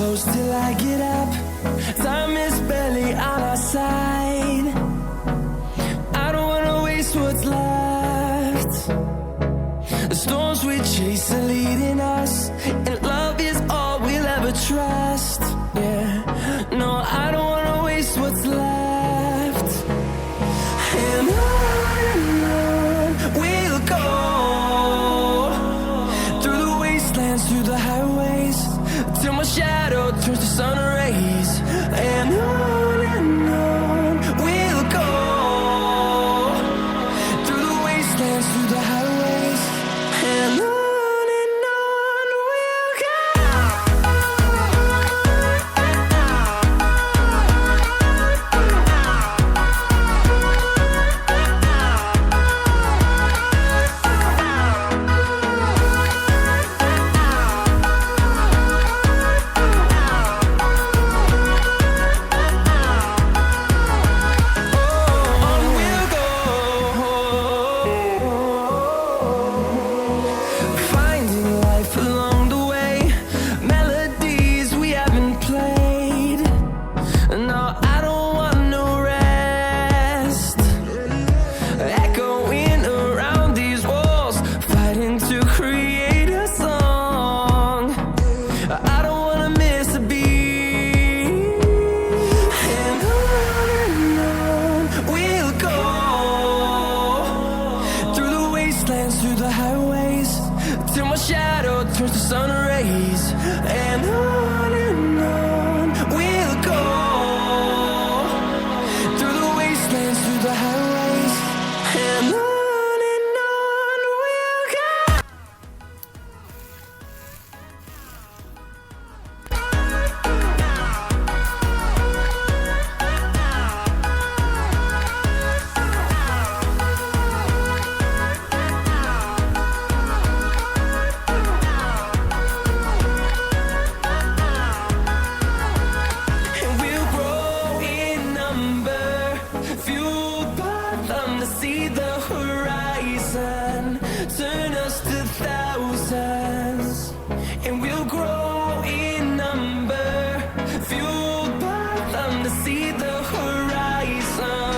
close till I get up. Time is barely on our side. I don't wanna waste what's left. The storms we chase are leading us, and love is all we'll ever trust. Yeah, no, I don't wanna waste what's left. And on we'll go, through the wastelands, through the highways, till my shadow turns to sun rays. And on we'll go, through the wastelands, through the highways, and on we'll go. Finding life along the way, melodies we haven't played. No, I don't want no rest. Echoing around these walls, fighting to create a song. I don't wanna miss a beat. And on we'll go, through the wastelands, through the highways, till my shadow turns to sun rays. And on we'll go, through the wastelands, through the highways, and on we'll go. And we'll grow in number, fueled by them to see the horizon, turn us to thousands. And we'll grow in number, fueled by them to see the horizon.